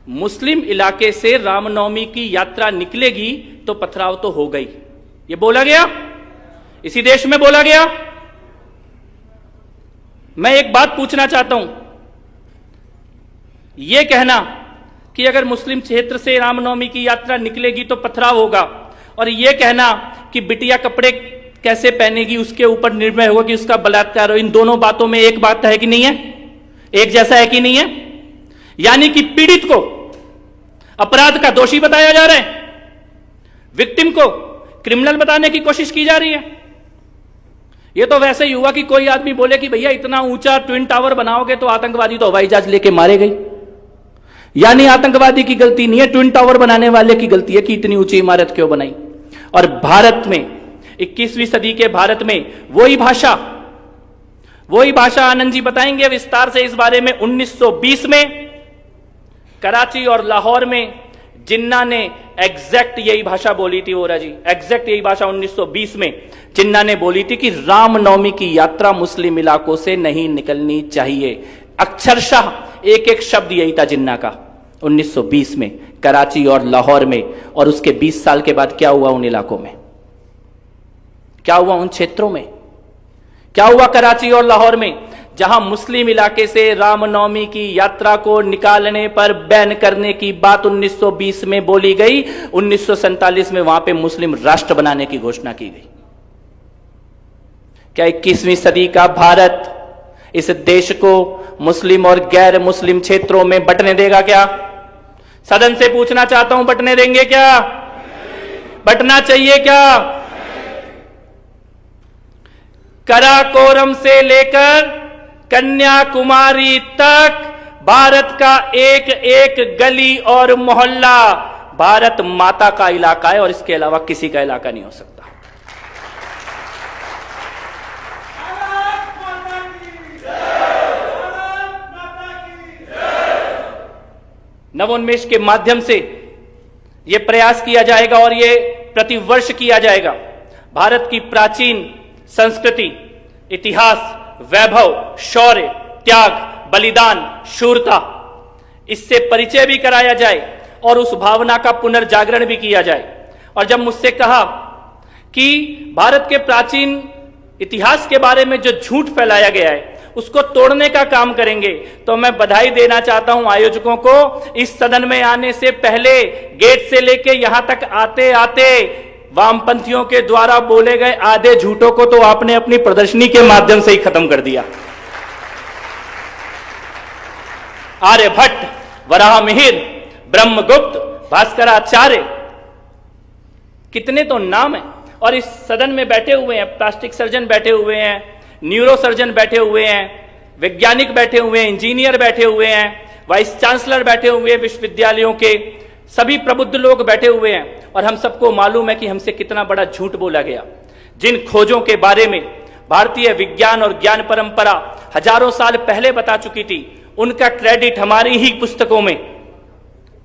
मुस्लिम इलाके से रामनवमी की यात्रा निकलेगी तो पथराव तो हो गई। ये बोला गया, इसी देश में बोला गया। मैं एक बात पूछना चाहता हूं, यह कहना कि अगर मुस्लिम क्षेत्र से रामनवमी की यात्रा निकलेगी तो पथराव होगा, और यह कहना कि बिटिया कपड़े कैसे पहनेगी उसके ऊपर निर्भर होगा कि उसका बलात्कार हो, इन दोनों बातों में एक बात है कि नहीं है, एक जैसा है कि नहीं है? यानी कि पीड़ित को अपराध का दोषी बताया जा रहा है, विक्टिम को क्रिमिनल बताने की कोशिश की जा रही है। यह तो वैसे ही हुआ कि कोई आदमी बोले कि भैया इतना ऊंचा ट्विन टावर बनाओगे तो आतंकवादी तो हवाई जहाज लेके मारे गए। यानी आतंकवादी की गलती नहीं है, ट्विन टावर बनाने वाले की गलती है कि इतनी ऊंची इमारत क्यों बनाई। और भारत में 21वीं सदी के भारत में वही भाषा आनंद जी बताएंगे विस्तार से इस बारे में। 1920 में कराची और लाहौर में जिन्ना ने एग्जैक्ट यही भाषा बोली थी, वोरा जी, एग्जैक्ट यही भाषा 1920 में जिन्ना ने बोली थी कि रामनवमी की यात्रा मुस्लिम इलाकों से नहीं निकलनी चाहिए। अक्षरशः एक एक शब्द यही था जिन्ना का 1920 में कराची और लाहौर में। और उसके 20 साल के बाद क्या हुआ उन इलाकों में, क्या हुआ उन क्षेत्रों में, क्या हुआ कराची और लाहौर में, जहां मुस्लिम इलाके से रामनवमी की यात्रा को निकालने पर बैन करने की बात 1920 में बोली गई। 1947 में वहां पे मुस्लिम राष्ट्र बनाने की घोषणा की गई। क्या 21वीं सदी का भारत इस देश को मुस्लिम और गैर मुस्लिम क्षेत्रों में बंटने देगा? क्या सदन से पूछना चाहता हूं, बंटने देंगे क्या? बंटना चाहिए क्या? कराकोरम से लेकर कन्याकुमारी तक भारत का एक एक गली और मोहल्ला भारत माता का इलाका है, और इसके अलावा किसी का इलाका नहीं हो सकता। नवोन्मेष के माध्यम से यह प्रयास किया जाएगा और यह प्रतिवर्ष किया जाएगा। भारत की प्राचीन संस्कृति, इतिहास, वैभव, शौर्य, त्याग, बलिदान, शूरता, इससे परिचय भी कराया जाए और उस भावना का पुनर्जागरण भी किया जाए। और जब मुझसे कहा कि भारत के प्राचीन इतिहास के बारे में जो झूठ फैलाया गया है उसको तोड़ने का काम करेंगे, तो मैं बधाई देना चाहता हूं आयोजकों को। इस सदन में आने से पहले गेट से लेके यहां तक आते आते वामपंथियों के द्वारा बोले गए आधे झूठों को तो आपने अपनी प्रदर्शनी के माध्यम से ही खत्म कर दिया। आर्यभट्ट, वराहमिहिर, ब्रह्मगुप्त, भास्कराचार्य, कितने तो नाम है। और इस सदन में बैठे हुए हैं प्लास्टिक सर्जन बैठे हुए हैं, न्यूरो सर्जन बैठे हुए हैं, वैज्ञानिक बैठे हुए हैं, इंजीनियर बैठे हुए हैं, वाइस चांसलर बैठे हुए हैं, विश्वविद्यालयों के सभी प्रबुद्ध लोग बैठे हुए हैं। और हम सबको मालूम है कि हमसे कितना बड़ा झूठ बोला गया। जिन खोजों के बारे में भारतीय विज्ञान और ज्ञान परंपरा हजारों साल पहले बता चुकी थी, उनका क्रेडिट हमारी ही पुस्तकों में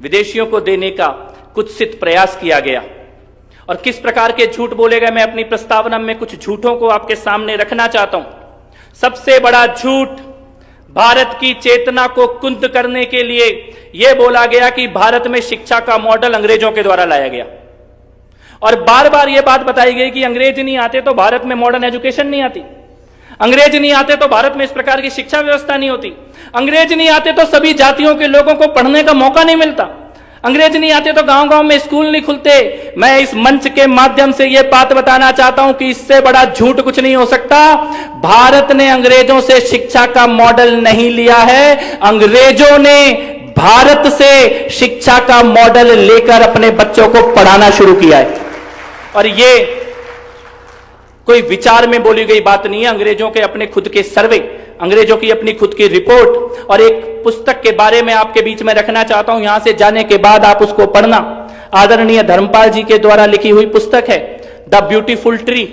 विदेशियों को देने का कुत्सित प्रयास किया गया। और किस प्रकार के झूठ बोले गए, मैं अपनी प्रस्तावना में कुछ झूठों को आपके सामने रखना चाहता हूं। सबसे बड़ा झूठ, भारत की चेतना को कुंद करने के लिए यह बोला गया कि भारत में शिक्षा का मॉडल अंग्रेजों के द्वारा लाया गया। और बार बार यह बात बताई गई कि अंग्रेज नहीं आते तो भारत में मॉडर्न एजुकेशन नहीं आती, अंग्रेज नहीं आते तो भारत में इस प्रकार की शिक्षा व्यवस्था नहीं होती, अंग्रेज नहीं आते तो सभी जातियों के लोगों को पढ़ने का मौका नहीं मिलता, अंग्रेज नहीं आते तो गांव-गांव में स्कूल नहीं खुलते। मैं इस मंच के माध्यम से यह बात बताना चाहता हूं कि इससे बड़ा झूठ कुछ नहीं हो सकता। भारत ने अंग्रेजों से शिक्षा का मॉडल नहीं लिया है, अंग्रेजों ने भारत से शिक्षा का मॉडल लेकर अपने बच्चों को पढ़ाना शुरू किया है। और ये कोई विचार में बोली गई बात नहीं है। अंग्रेजों के अपने खुद के सर्वे, अंग्रेजों की अपनी खुद की रिपोर्ट और एक पुस्तक के बारे में आपके बीच में रखना चाहता हूं। यहां से जाने के बाद आप उसको पढ़ना। आदरणीय धर्मपाल जी के द्वारा लिखी हुई पुस्तक है the beautiful tree.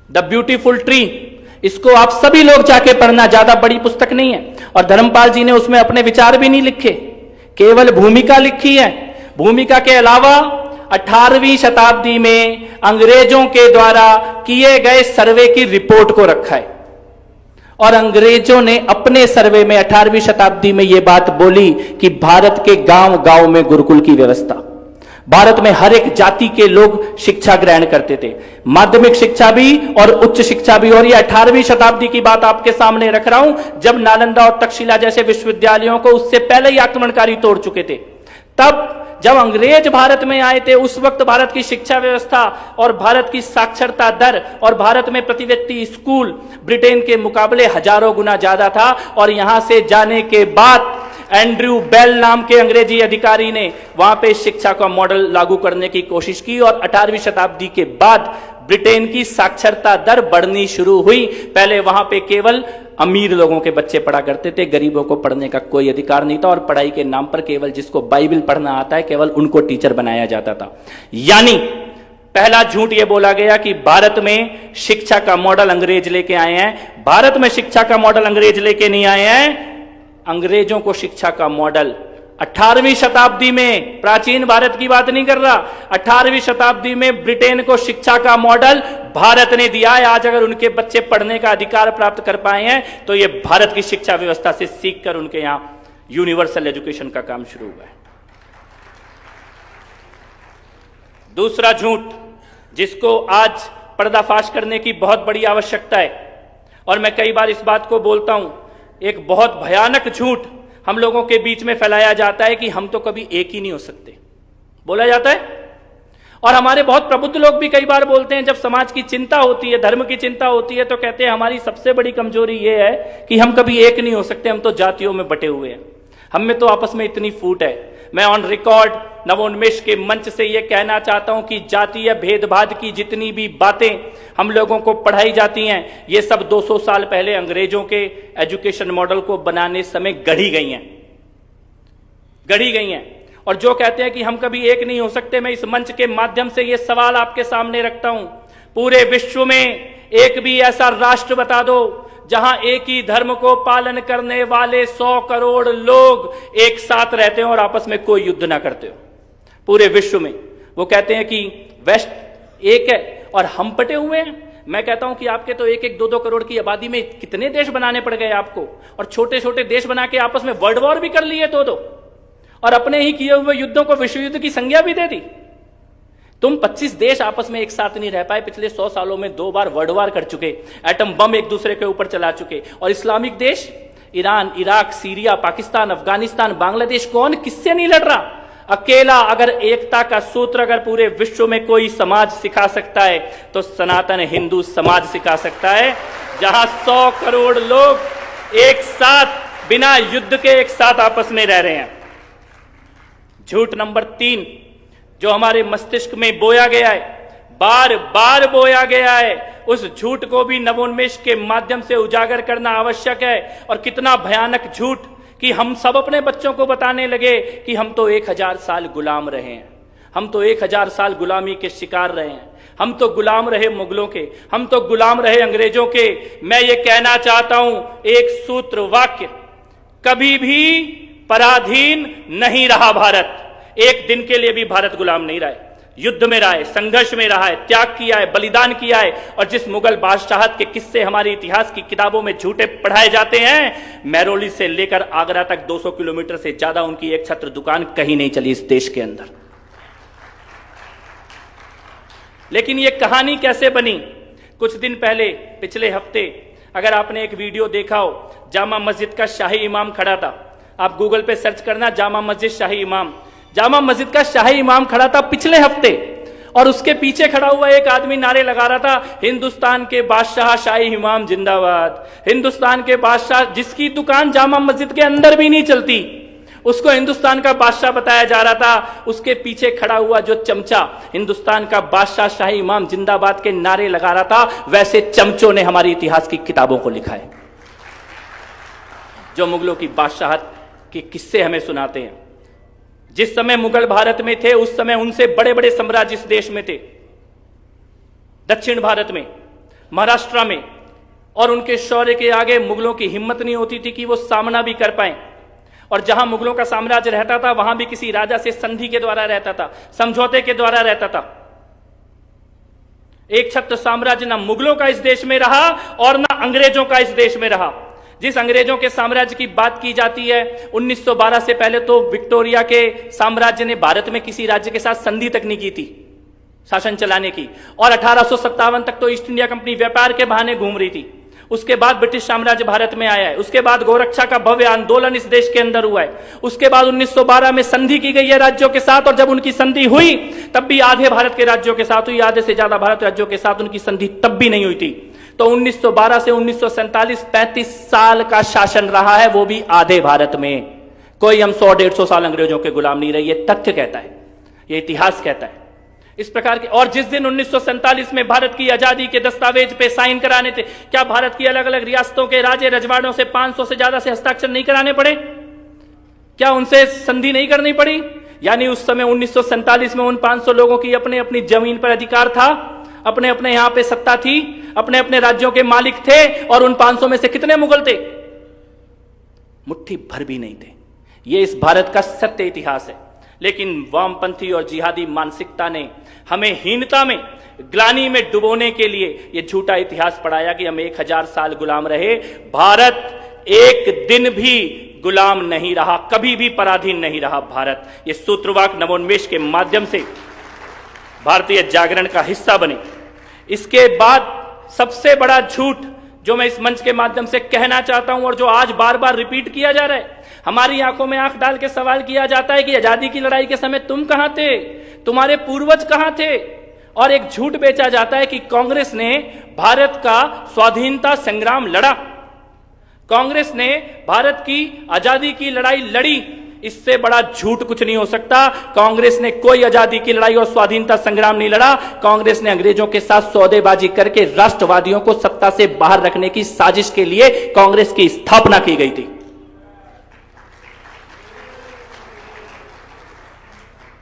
The beautiful tree, इसको आप सभी लोग जाके पढ़ना, ज्यादा बड़ी पुस्तक नहीं है। और धर्मपाल जी ने उसमें अपने विचार भी नहीं लिखे, केवल भूमिका लिखी है। भूमिका के अलावा 18वीं शताब्दी में अंग्रेजों के द्वारा किए गए सर्वे की रिपोर्ट को रखा है। और अंग्रेजों ने अपने सर्वे में 18वीं शताब्दी में यह बात बोली कि भारत के गांव गांव में गुरुकुल की व्यवस्था, भारत में हर एक जाति के लोग शिक्षा ग्रहण करते थे, माध्यमिक शिक्षा भी और उच्च शिक्षा भी। और ये 18वीं शताब्दी की बात आपके सामने रख रहा हूं, जब नालंदा और तक्षशिला जैसे विश्वविद्यालयों को उससे पहले ही आक्रमणकारी तोड़ चुके थे। तब जब अंग्रेज भारत में आए थे, उस वक्त भारत की शिक्षा व्यवस्था और भारत की साक्षरता दर और भारत में प्रति व्यक्ति स्कूल ब्रिटेन के मुकाबले हजारों गुना ज्यादा था। और यहां से जाने के बाद एंड्रयू बेल नाम के अंग्रेजी अधिकारी ने वहां पे शिक्षा का मॉडल लागू करने की कोशिश की और 18वीं शताब्दी के बाद ब्रिटेन की साक्षरता दर बढ़नी शुरू हुई। पहले वहां पे केवल अमीर लोगों के बच्चे पढ़ा करते थे, गरीबों को पढ़ने का कोई अधिकार नहीं था और पढ़ाई के नाम पर केवल जिसको बाइबल पढ़ना आता है केवल उनको टीचर बनाया जाता था। यानी पहला झूठ यह बोला गया कि भारत में शिक्षा का मॉडल अंग्रेज लेके आए हैं। भारत में शिक्षा का मॉडल अंग्रेज लेके नहीं आए हैं, अंग्रेजों को शिक्षा का मॉडल 18वीं शताब्दी में, प्राचीन भारत की बात नहीं कर रहा, 18वीं शताब्दी में ब्रिटेन को शिक्षा का मॉडल भारत ने दिया है। आज अगर उनके बच्चे पढ़ने का अधिकार प्राप्त कर पाए हैं तो यह भारत की शिक्षा व्यवस्था से सीखकर उनके यहां यूनिवर्सल एजुकेशन का काम शुरू हुआ है। दूसरा झूठ जिसको आज पर्दाफाश करने की बहुत बड़ी आवश्यकता है और मैं कई बार इस बात को बोलता हूं, एक बहुत भयानक झूठ हम लोगों के बीच में फैलाया जाता है कि हम तो कभी एक ही नहीं हो सकते, बोला जाता है। और हमारे बहुत प्रबुद्ध लोग भी कई बार बोलते हैं, जब समाज की चिंता होती है, धर्म की चिंता होती है, तो कहते हैं हमारी सबसे बड़ी कमजोरी यह है कि हम कभी एक नहीं हो सकते, हम तो जातियों में बटे हुए हैं, हम में तो आपस में इतनी फूट है। मैं ऑन रिकॉर्ड नवोन्मेष के मंच से यह कहना चाहता हूं कि जातीय भेदभाव की जितनी भी बातें हम लोगों को पढ़ाई जाती हैं, ये सब 200 साल पहले अंग्रेजों के एजुकेशन मॉडल को बनाने समय गढ़ी गई हैं। और जो कहते हैं कि हम कभी एक नहीं हो सकते, मैं इस मंच के माध्यम से यह सवाल आपके सामने रखता हूं, पूरे विश्व में एक भी ऐसा राष्ट्र बता दो जहां एक ही धर्म को पालन करने वाले 100 करोड़ लोग एक साथ रहते हो और आपस में कोई युद्ध ना करते हो पूरे विश्व में। वो कहते हैं कि वेस्ट एक है और हम बटे हुए हैं। मैं कहता हूं कि आपके तो 1-1, 2-2 करोड़ की आबादी में कितने देश बनाने पड़ गए आपको, और छोटे छोटे देश बना के आपस में वर्ल्ड वॉर भी कर लिए दो, और अपने ही किए हुए युद्धों को विश्व युद्ध की संज्ञा भी दे दी। तुम 25 देश आपस में एक साथ नहीं रह पाए, पिछले 100 सालों में 2 बार वर्ल्ड वॉर कर चुके, एटम बम एक दूसरे के ऊपर चला चुके, और इस्लामिक देश Iran, Iraq, Syria, Pakistan, Afghanistan, Bangladesh, कौन किससे नहीं लड़ रहा। अकेला अगर एकता का सूत्र अगर पूरे विश्व में कोई समाज सिखा सकता है तो सनातन हिंदू समाज सिखा सकता है, जहां 100 करोड़ लोग एक साथ बिना युद्ध के एक साथ आपस में रह रहे हैं। झूठ नंबर 3 जो हमारे मस्तिष्क में बोया गया है, बार बार बोया गया है, उस झूठ को भी नवोन्मेष के माध्यम से उजागर करना आवश्यक है। और कितना भयानक झूठ कि हम सब अपने बच्चों को बताने लगे कि हम तो 1000 साल गुलाम रहे हैं, हम तो 1000 साल गुलामी के शिकार रहे हैं, हम तो गुलाम रहे मुगलों के, हम तो गुलाम रहे अंग्रेजों के। मैं ये कहना चाहता हूं, एक सूत्र वाक्य, कभी भी पराधीन नहीं रहा भारत, एक दिन के लिए भी भारत गुलाम नहीं रहा है, युद्ध में रहा है, संघर्ष में रहा है, त्याग किया है, बलिदान किया है। और जिस मुगल बादशाहत के किस्से हमारी इतिहास की किताबों में झूठे पढ़ाए जाते हैं, महरौली से लेकर आगरा तक 200 किलोमीटर से ज्यादा उनकी एक छत्र दुकान कहीं नहीं चली इस देश के अंदर। लेकिन यह कहानी कैसे बनी? कुछ दिन पहले, पिछले हफ्ते, अगर आपने एक वीडियो देखा हो, जामा मस्जिद का शाही इमाम खड़ा था। आप गूगल पे सर्च करना जामा मस्जिद शाही इमाम, जामा मस्जिद का शाही इमाम खड़ा था पिछले हफ्ते, और उसके पीछे खड़ा हुआ एक आदमी नारे लगा रहा था, हिंदुस्तान के बादशाह शाही इमाम जिंदाबाद। हिंदुस्तान के बादशाह, जिसकी दुकान जामा मस्जिद के अंदर भी नहीं चलती, उसको हिंदुस्तान का बादशाह बताया जा रहा था। उसके पीछे खड़ा हुआ जो चमचा हिंदुस्तान का बादशाह शाही इमाम जिंदाबाद के नारे लगा रहा था, वैसे चमचों ने हमारी इतिहास की किताबों को लिखा है, जो मुगलों की बादशाहत के किस्से हमें सुनाते हैं। जिस समय मुगल भारत में थे, उस समय उनसे बड़े बड़े साम्राज्य इस देश में थे, दक्षिण भारत में, महाराष्ट्र में, और उनके शौर्य के आगे मुगलों की हिम्मत नहीं होती थी कि वो सामना भी कर पाए। और जहां मुगलों का साम्राज्य रहता था, वहां भी किसी राजा से संधि के द्वारा रहता था, समझौते के द्वारा रहता था। एक छत्र साम्राज्य ना मुगलों का इस देश में रहा और ना अंग्रेजों का इस देश में रहा। जिस अंग्रेजों के साम्राज्य की बात की जाती है, 1912 से पहले तो विक्टोरिया के साम्राज्य ने भारत में किसी राज्य के साथ संधि तक नहीं की थी शासन चलाने की, और 1857 तक तो ईस्ट इंडिया कंपनी व्यापार के बहाने घूम रही थी। उसके बाद ब्रिटिश साम्राज्य भारत में आया है, उसके बाद गोरक्षा का भव्य आंदोलन इस देश के अंदर हुआ है, उसके बाद 1912 में संधि की गई है राज्यों के साथ, और जब उनकी संधि हुई तब भी आधे भारत के राज्यों के साथ हुई, आधे से ज्यादा भारत राज्यों के साथ उनकी संधि तब भी नहीं हुई थी। तो 1912 से 1947 35 साल का शासन रहा है, वो भी आधे भारत में। कोई हम 100-150 साल अंग्रेजों के गुलाम नहीं रहे, ये तथ्य कहता है, ये इतिहास कहता है इस प्रकार के। और जिस दिन 1947 में भारत की आजादी के दस्तावेज पे साइन कराने थे, क्या भारत की अलग अलग रियासतों के राजे रजवाड़ों से 500 से ज्यादा से हस्ताक्षर नहीं कराने पड़े? क्या उनसे संधि नहीं करनी पड़ी? यानी उस समय 1947 में उन 500 लोगों की अपने अपनी जमीन पर अधिकार था, अपने अपने यहां पे सत्ता थी, अपने अपने राज्यों के मालिक थे, और उन 500 में से कितने मुगल थे? मुट्ठी भर भी नहीं थे। यह इस भारत का सत्य इतिहास है। लेकिन वामपंथी और जिहादी मानसिकता ने हमें हीनता में, ग्लानि में डुबोने के लिए यह झूठा इतिहास पढ़ाया कि हम 1000 साल गुलाम रहे। भारत एक दिन भी गुलाम नहीं रहा, कभी भी पराधीन नहीं रहा भारत। ये सूत्रवाक नवोन्मेष के माध्यम से भारतीय जागरण का हिस्सा बने। इसके बाद सबसे बड़ा झूठ जो मैं इस मंच के माध्यम से कहना चाहता हूं और जो आज बार बार रिपीट किया जा रहा है, हमारी आंखों में आंख डाल के सवाल किया जाता है कि आजादी की लड़ाई के समय तुम कहां थे, तुम्हारे पूर्वज कहां थे? और एक झूठ बेचा जाता है कि कांग्रेस ने भारत का स्वाधीनता संग्राम लड़ा, कांग्रेस ने भारत की आजादी की लड़ाई लड़ी। इससे बड़ा झूठ कुछ नहीं हो सकता। कांग्रेस ने कोई आजादी की लड़ाई और स्वाधीनता संग्राम नहीं लड़ा। कांग्रेस ने अंग्रेजों के साथ सौदेबाजी करके राष्ट्रवादियों को सत्ता से बाहर रखने की साजिश के लिए कांग्रेस की स्थापना की गई थी।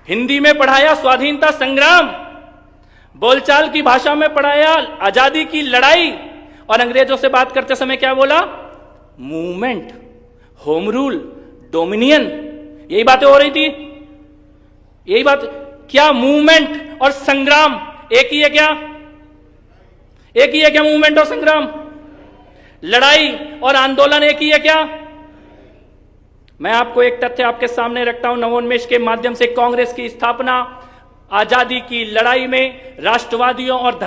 हिंदी में पढ़ाया स्वाधीनता संग्राम, बोलचाल की भाषा में पढ़ाया आजादी की लड़ाई, और अंग्रेजों से बात करते समय क्या बोला? Movement, home rule, dominion. यही बातें हो रही थी, यही बात। क्या मूवमेंट और संग्राम एक ही है क्या? एक ही है क्या मूवमेंट और संग्राम? लड़ाई और आंदोलन एक ही है क्या? मैं आपको एक तथ्य आपके सामने रखता हूं नवोन्मेष के माध्यम से। कांग्रेस की स्थापना आजादी की लड़ाई में राष्ट्रवादियों और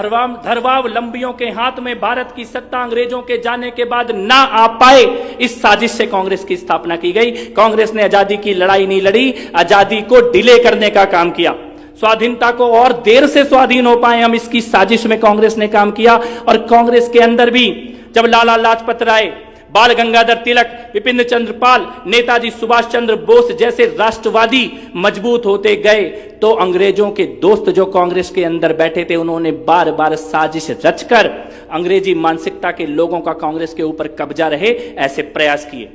धर्मावलंबियों के हाथ में भारत की सत्ता अंग्रेजों के जाने के बाद ना आ पाए, इस साजिश से कांग्रेस की स्थापना की गई। कांग्रेस ने आजादी की लड़ाई नहीं लड़ी, आजादी को डिले करने का काम किया। स्वाधीनता को और देर से स्वाधीन हो पाए हम, इसकी साजिश में कांग्रेस ने काम किया। और कांग्रेस के अंदर भी जब लाला लाजपत राय, बाल गंगाधर तिलक, विपिन चंद्र पाल, नेताजी सुभाष चंद्र बोस जैसे राष्ट्रवादी मजबूत होते गए, तो अंग्रेजों के दोस्त जो कांग्रेस के अंदर बैठे थे, उन्होंने बार बार साजिश रचकर अंग्रेजी मानसिकता के लोगों का कांग्रेस के ऊपर कब्जा रहे, ऐसे प्रयास किए।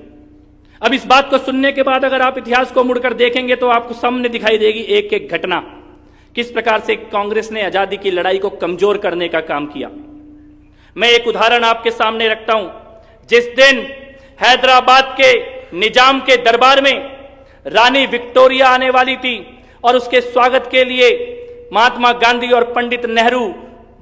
अब इस बात को सुनने के बाद अगर आप इतिहास को मुड़कर देखेंगे तो आपको सामने दिखाई देगी एक एक घटना, किस प्रकार से कांग्रेस ने आजादी की लड़ाई को कमजोर करने का काम किया। मैं एक उदाहरण आपके सामने रखता हूं। जिस दिन हैदराबाद के निजाम के दरबार में रानी विक्टोरिया आने वाली थी और उसके स्वागत के लिए महात्मा गांधी और पंडित नेहरू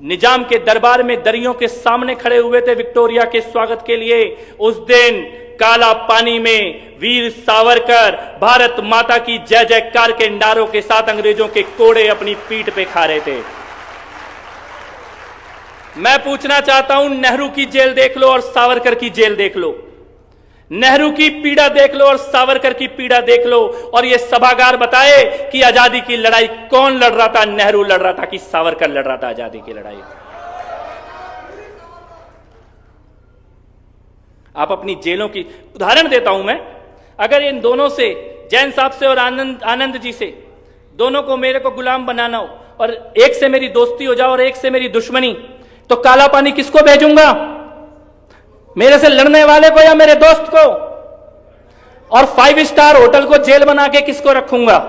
निजाम के दरबार में दरियों के सामने खड़े हुए थे विक्टोरिया के स्वागत के लिए, उस दिन काला पानी में वीर सावरकर भारत माता की जय जयकार के नारों के साथ अंग्रेजों के कोड़े अपनी पीठ पे खा रहे थे। मैं पूछना चाहता हूं, नेहरू की जेल देख लो और सावरकर की जेल देख लो, नेहरू की पीड़ा देख लो और सावरकर की पीड़ा देख लो, और यह सभागार बताए कि आजादी की लड़ाई कौन लड़ रहा था, नेहरू लड़ रहा था कि सावरकर लड़ रहा था आजादी की लड़ाई। आप अपनी जेलों की उदाहरण देता हूं मैं। अगर इन दोनों से, जैन साहब से और आनंद जी से, दोनों को मेरे को गुलाम बनाना हो और एक से मेरी दोस्ती हो जाए और एक से मेरी दुश्मनी, तो काला पानी किसको भेजूंगा? मेरे से लड़ने वाले को या मेरे दोस्त को? और 5 स्टार होटल को जेल बना के किसको रखूंगा?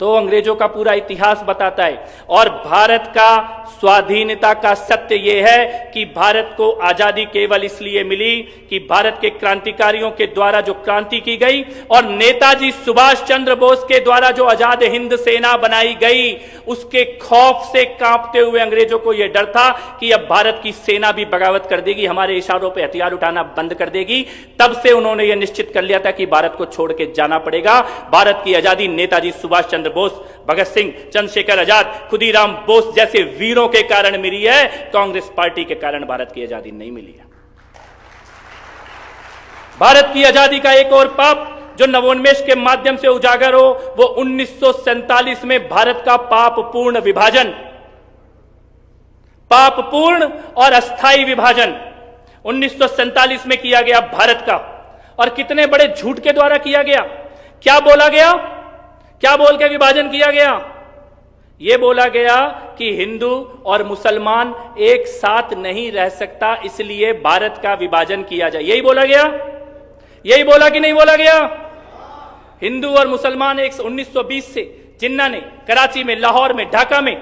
तो अंग्रेजों का पूरा इतिहास बताता है। और भारत का स्वाधीनता का सत्य यह है कि भारत को आजादी केवल इसलिए मिली कि भारत के क्रांतिकारियों के द्वारा जो क्रांति की गई और नेताजी सुभाष चंद्र बोस के द्वारा जो आजाद हिंद सेना बनाई गई उसके खौफ से कांपते हुए अंग्रेजों को यह डर था कि अब भारत की सेना भी बगावत कर देगी, हमारे इशारों पे हथियार उठाना बंद कर देगी। तब से उन्होंने यह निश्चित कर लिया था कि भारत को छोड़ के जाना पड़ेगा। भारत की आजादी नेताजी सुभाष चंद्र बोस, भगत सिंह, चंद्रशेखर आजाद, खुदीराम बोस जैसे वीरों के कारण मिली है, कांग्रेस पार्टी के कारण भारत की आजादी नहीं मिली है। भारत की आजादी का एक और पाप जो नवोन्मेष के माध्यम से उजागर हो, वो 1947 में भारत का पापपूर्ण विभाजन, पापपूर्ण और अस्थायी विभाजन 1947 में किया गया भारत का। और कितने बड़े झूठ के द्वारा किया गया। क्या बोला गया, क्या बोल के विभाजन किया गया? यह बोला गया कि हिंदू और मुसलमान एक साथ नहीं रह सकता, इसलिए भारत का विभाजन किया जाए। यही बोला गया, यही बोला कि नहीं बोला गया? हिंदू और मुसलमान 1920 से जिन्ना ने कराची में, लाहौर में, ढाका में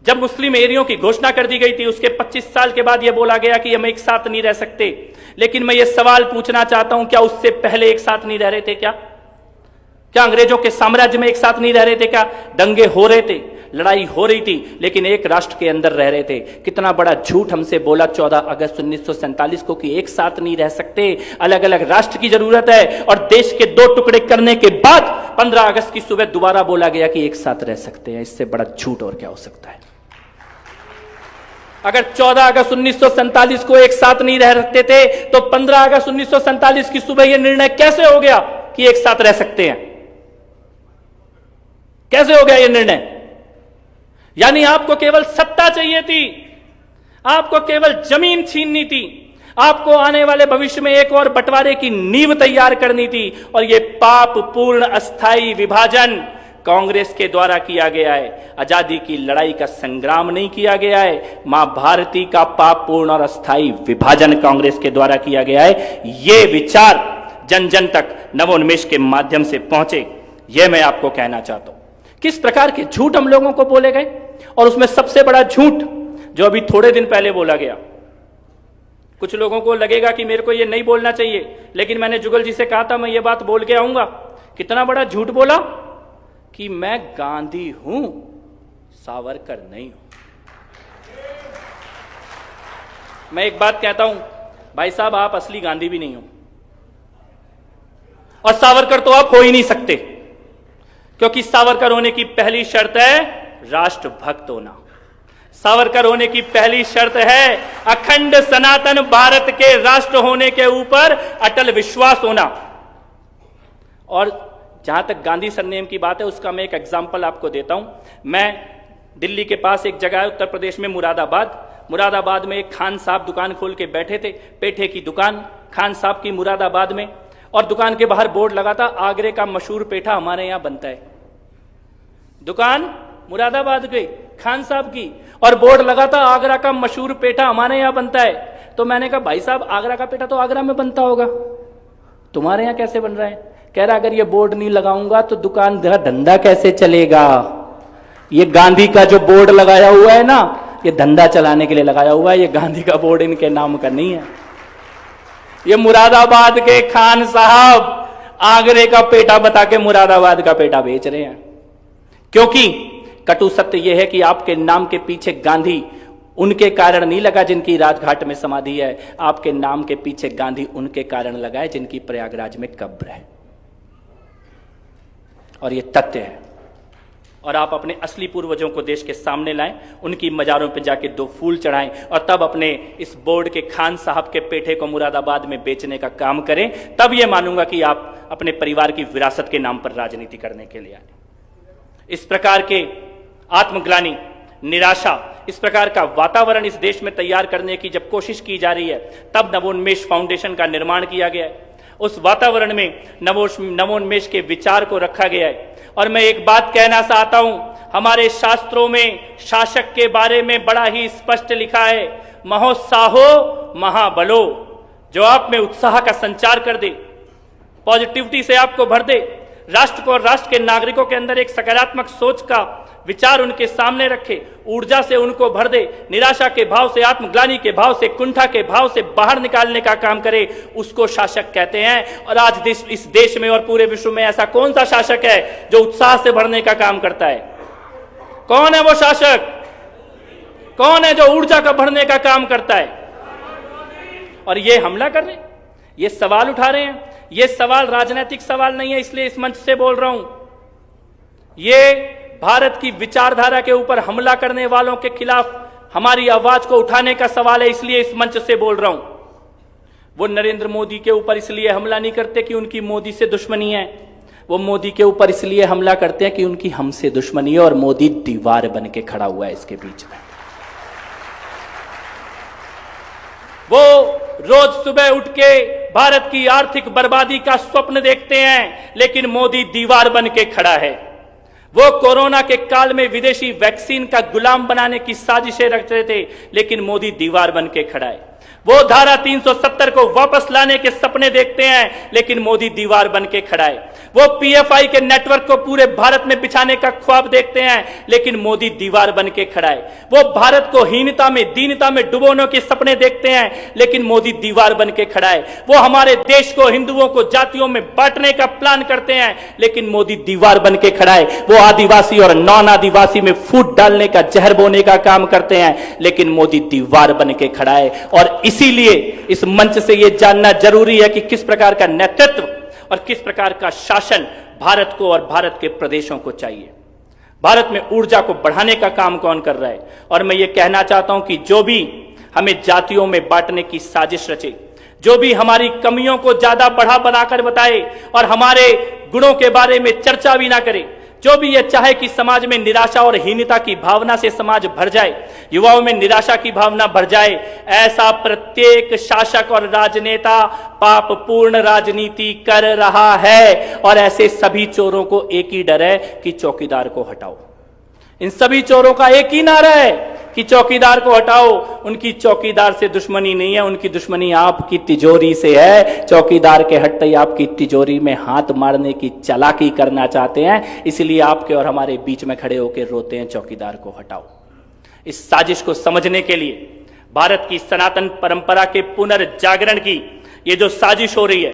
जब मुस्लिम एरियों की घोषणा कर दी गई थी, उसके 25 साल के बाद यह बोला गया कि हम एक साथ नहीं रह सकते। लेकिन मैं यह सवाल पूछना चाहता हूं, क्या उससे पहले एक साथ नहीं रह रहे थे? क्या अंग्रेजों के साम्राज्य में एक साथ नहीं रह रहे थे? क्या दंगे हो रहे थे, लड़ाई हो रही थी, लेकिन एक राष्ट्र के अंदर रह रहे थे? कितना बड़ा झूठ हमसे बोला 14 अगस्त 1947 को कि एक साथ नहीं रह सकते, अलग अलग राष्ट्र की जरूरत है। और देश के दो टुकड़े करने के बाद 15 अगस्त की सुबह दोबारा बोला गया कि एक साथ रह सकते हैं। इससे बड़ा झूठ और क्या हो सकता है? अगर 14 अगस्त 1947 को एक साथ नहीं रह सकते थे, तो 15 अगस्त 1947 की सुबह यह निर्णय कैसे हो गया कि एक साथ रह सकते हैं? कैसे हो गया यह निर्णय? यानी आपको केवल सत्ता चाहिए थी, आपको केवल जमीन छीननी थी, आपको आने वाले भविष्य में एक और बंटवारे की नींव तैयार करनी थी। और यह पापपूर्ण अस्थायी विभाजन कांग्रेस के द्वारा किया गया है। आजादी की लड़ाई का संग्राम नहीं किया गया है, मां भारती का पापपूर्ण और अस्थायी विभाजन कांग्रेस के द्वारा किया गया है। यह विचार जन जन तक नवोन्मेष के माध्यम से पहुंचे, यह मैं आपको कहना चाहता हूं। किस प्रकार के झूठ हम लोगों को बोले गए, और उसमें सबसे बड़ा झूठ जो अभी थोड़े दिन पहले बोला गया। कुछ लोगों को लगेगा कि मेरे को यह नहीं बोलना चाहिए, लेकिन मैंने जुगल जी से कहा था मैं ये बात बोल के आऊंगा। कितना बड़ा झूठ बोला कि मैं गांधी हूं, सावरकर नहीं हूं। मैं एक बात कहता हूं, भाई साहब आप असली गांधी भी नहीं हो, और सावरकर तो आप हो ही नहीं सकते, क्योंकि सावरकर होने की पहली शर्त है राष्ट्रभक्त होना। सावरकर होने की पहली शर्त है अखंड सनातन भारत के राष्ट्र होने के ऊपर अटल विश्वास होना। और जहां तक गांधी सरनेम की बात है, उसका मैं एक एग्जांपल आपको देता हूं। मैं दिल्ली के पास एक जगह है उत्तर प्रदेश में, मुरादाबाद में एक खान साहब दुकान खोल के बैठे थे, पेठे की दुकान खान साहब की मुरादाबाद में। और दुकान के बाहर बोर्ड लगा था, आगरे का मशहूर पेठा हमारे यहां बनता है। दुकान मुरादाबाद के खान साहब की, और बोर्ड लगा था आगरा का मशहूर पेठा हमारे यहां बनता है। तो मैंने कहा भाई साहब आगरा का पेठा तो आगरा में बनता होगा, तुम्हारे यहां कैसे बन रहा है? कह रहा अगर ये बोर्ड नहीं लगाऊंगा तो दुकान का धंधा कैसे चलेगा? ये गांधी का जो बोर्ड लगाया हुआ है ना, ये धंधा चलाने के लिए लगाया हुआ है, ये गांधी का बोर्ड इनके नाम का नहीं है। ये मुरादाबाद के खान साहब आगरे का पेठा बता के मुरादाबाद का पेठा बेच रहे हैं। क्योंकि कटु सत्य यह है कि आपके नाम के पीछे गांधी उनके कारण नहीं लगा जिनकी राजघाट में समाधि है, आपके नाम के पीछे गांधी उनके कारण लगा है जिनकी प्रयागराज में कब्र है। और यह तथ्य है। और आप अपने असली पूर्वजों को देश के सामने लाएं, उनकी मजारों पर जाके 2 फूल चढ़ाएं, और तब अपने इस बोर्ड के खान साहब के पेठे को मुरादाबाद में बेचने का काम करें। तब यह मानूंगा कि आप अपने परिवार की विरासत के नाम पर राजनीति करने के लिए आए। इस प्रकार के आत्मग्लानि, निराशा, इस प्रकार का वातावरण इस देश में तैयार करने की जब कोशिश की जा रही है, तब नवोन्मेष फाउंडेशन का निर्माण किया गया है। उस वातावरण में नवोन्मेष के विचार को रखा गया है। और मैं एक बात कहना चाहता हूं, हमारे शास्त्रों में शासक के बारे में बड़ा ही स्पष्ट लिखा है, महोत्साहो महाबलो, जो आप में उत्साह का संचार कर दे, पॉजिटिविटी से आपको भर दे, राष्ट्र को और राष्ट्र के नागरिकों के अंदर एक सकारात्मक सोच का विचार उनके सामने रखे, ऊर्जा से उनको भर दे, निराशा के भाव से, आत्मग्लानि के भाव से, कुंठा के भाव से बाहर निकालने का काम करे, उसको शासक कहते हैं। और आज इस देश में और पूरे विश्व में ऐसा कौन सा शासक है जो उत्साह से भरने का काम करता है? कौन है वो शासक? कौन है जो ऊर्जा का बढ़ने का काम करता है? और ये हमला कर रहे हैं, ये सवाल उठा रहे हैं। ये सवाल राजनीतिक सवाल नहीं है, इसलिए इस मंच से बोल रहा हूं। ये भारत की विचारधारा के ऊपर हमला करने वालों के खिलाफ हमारी आवाज को उठाने का सवाल है, इसलिए इस मंच से बोल रहा हूं। वो नरेंद्र मोदी के ऊपर इसलिए हमला नहीं करते कि उनकी मोदी से दुश्मनी है, वो मोदी के ऊपर इसलिए हमला करते हैं कि उनकी हमसे दुश्मनी है और मोदी दीवार बन के खड़ा हुआ है इसके बीच में। वो रोज सुबह उठ के भारत की आर्थिक बर्बादी का स्वप्न देखते हैं, लेकिन मोदी दीवार बन के खड़ा है। वो कोरोना के काल में विदेशी वैक्सीन का गुलाम बनाने की साजिशें रच रहे थे, लेकिन मोदी दीवार बन के खड़ा है। वो धारा 370 को वापस लाने के सपने देखते हैं, लेकिन मोदी दीवार बन के खड़ा है। वो पीएफआई के नेटवर्क को पूरे भारत में बिछाने का ख्वाब देखते हैं, लेकिन मोदी दीवार बन के खड़ा है। वो भारत को हीनता में, दीनता में डुबोने के सपने देखते हैं, लेकिन मोदी दीवार बन के खड़ा है। वो हमारे देश को, हिंदुओं को जातियों में बांटने का प्लान करते हैं, लेकिन मोदी दीवार बन के खड़ा है। वो आदिवासी और नॉन आदिवासी में फूट डालने का, जहर बोने का काम करते हैं, लेकिन मोदी दीवार बन के खड़ा है। और इसीलिए इस मंच से यह जानना जरूरी है कि किस प्रकार का नेतृत्व और किस प्रकार का शासन भारत को और भारत के प्रदेशों को चाहिए। भारत में ऊर्जा को बढ़ाने का काम कौन कर रहा है? और मैं ये कहना चाहता हूं कि जो भी हमें जातियों में बांटने की साजिश रचे, जो भी हमारी कमियों को ज्यादा बढ़ा बनाकर बताए और हमारे गुणों के बारे में चर्चा भी ना करे, जो भी ये चाहे कि समाज में निराशा और हीनता की भावना से समाज भर जाए, युवाओं में निराशा की भावना भर जाए, ऐसा प्रत्येक शासक और राजनेता पापपूर्ण राजनीति कर रहा है। और ऐसे सभी चोरों को एक ही डर है कि चौकीदार को हटाओ। इन सभी चोरों का एक ही नारा है कि चौकीदार को हटाओ। उनकी चौकीदार से दुश्मनी नहीं है, उनकी दुश्मनी आपकी तिजोरी से है। चौकीदार के हटते ही आपकी तिजोरी में हाथ मारने की चालाकी करना चाहते हैं, इसलिए आपके और हमारे बीच में खड़े होकर रोते हैं, चौकीदार को हटाओ। इस साजिश को समझने के लिए भारत की सनातन परंपरा के पुनर्जागरण की ये जो साजिश हो रही है,